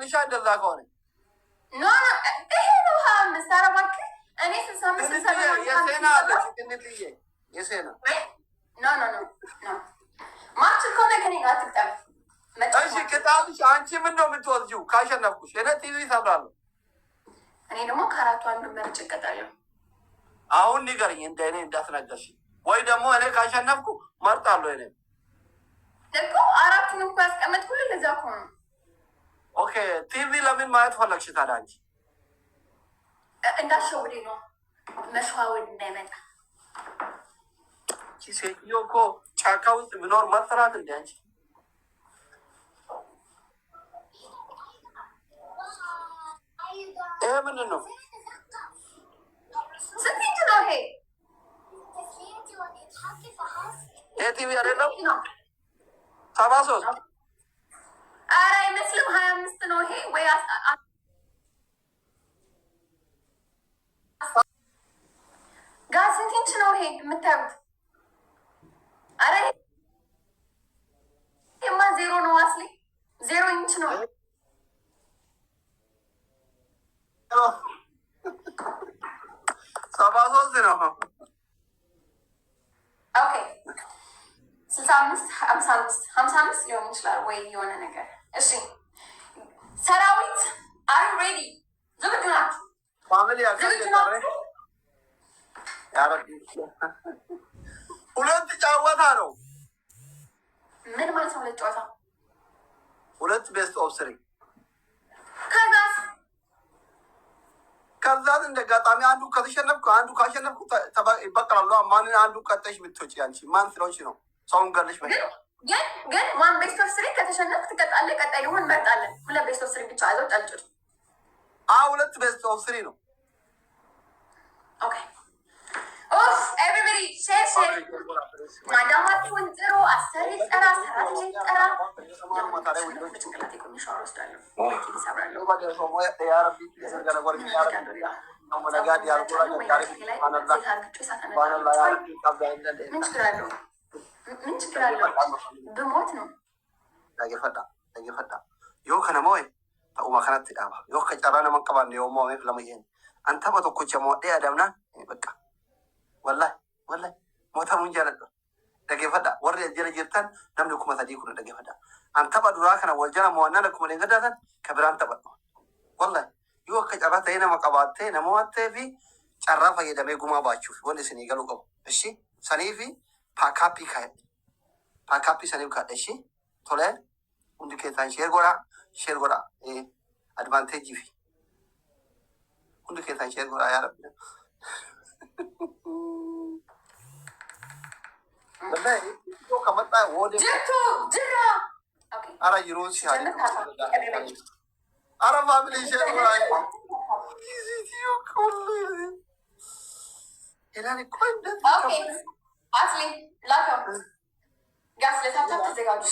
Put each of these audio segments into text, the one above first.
ልላክልሻ እንደዛ ከሆነ ኖ ይሄ ነው ምሳረባክ እኔ የሴና አለች ትንትዬ የሴና ኖ ማች ከሆነ ከኔ ጋር ትቅጠም። እሺ ቅጣትሽ አንቺ ምን ነው የምትወስጂው? ካሸነፍኩሽ እኔ ቲቪ እሰብራለሁ። እኔ ደግሞ ከአራቱ አንዱ መርጬ እቀጣለሁ። አሁን ንገረኝ፣ እንደ እኔ እንዳትነገርሽ ወይ ደግሞ እኔ ካሸነፍኩ መርጣለሁ። እኔ እኮ አራቱን እኮ ያስቀመጥኩልህ ለዛ እኮ ነው። ኦኬ ቲቪ ለምን ማየት ፈለግሽ ታዲያ? አንቺ እንዳሸውዴ ነው መሸዋወድ እንዳይመጣ። ሴትዮ እኮ ጫካ ውስጥ ብኖር መሰራት እንደ አንቺ ይሄ ምንድን ነው? ስንት ኢንች ነው ይሄ? ይሄ ቲቪ አይደለም 73 ኧረ አይመስልም 25 ነው ይሄ ወይ ጋር ስንት ኢንች ነው ይሄ የምታዩት? ኧረ ይሄማ 0 ነው አስሊ 0 ኢንች ነው። 73 ነው። ኦኬ 65 55 ሊሆን ይችላል ወይ የሆነ ነገር። እሺ ሰራዊት አር ሬዲ ዝግጁ ናችሁ? ፋሚሊ ሁለት ጨዋታ ነው። ምን ማለት ነው ሁለት ጨዋታ? ሁለት ቤስት ኦፍ ስሪ። ከዛ እንደ አጋጣሚ አንዱ ከተሸነፍኩ አንዱ ካሸነፍኩ ይበቀላሉ። ማንን አንዱ ቀጠሽ ብትወጪ አንቺ ማን ስለሆንሽ ነው ሰውን ገለሽ በቃ። ግን ዋን ቤስት ኦፍ ስሪ ከተሸነፍክ ትቀጣለህ። ቀጣይ ደግሞ እንመርጣለን። ሁለት ቤስት ኦፍ ስሪ ብቻ አይዞህ ጨልጭል። ሁለት ቤስት ኦፍ ስሪ ነው። ኦኬ ኦፍ ኤቭሪባዲ ሼር ማዳማችሁን ጥሩ። አሰሪ ጠራ፣ ሰራተኛ ጠራ። ጭንቅላቴ ቆሜ ሻወር ወስዳለሁ። ይሰብራለሁ። ምን ችግር አለው? ብሞት ነው yoo kana moo ta'uma kanatti dhaaba yoo akka carraa naman qabaanne yoo moomeef lama yeen an tapha tokkocha moodhee adamnaan bakka wallahi mootamuun jaaladha. Dhageeffadha warri jala jirtan namni 3,000 kun dhageeffadha. An tapha duraa kana wal jala mo'annaan akkuma deeggardaatan ka biraan taphadhu. Wallahi yoo akka carraa ta'ee nama qabaattee nama waattee fi carraa fayyadamee gumaa baachuuf wanti isinii galuu qabu. Ishi sanii fi paakaappii kaa'edha. Paakaappii saniif kaa'edha. Ishi tolee hundi keessaan sheer godhaa advaanteejii fi hundi keessaan sheer godhaa yaa rabbi. Ara yeroo si ara family sheer godhaa ilaani ቆንጆ ኦኬ አስሊ ላከው ጋስ ለታፕታፕ ተዘጋጁ።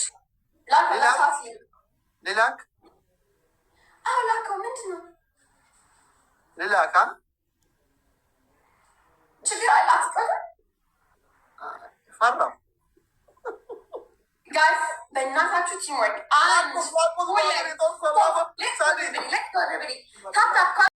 ሊላክ ላከው ምንድን ነው ሊላካ ችግር አለ። አትቀርም ፈራው ጋይስ በእናታችሁ ቲምወርክ አንድ ሁለት ታፕታፕ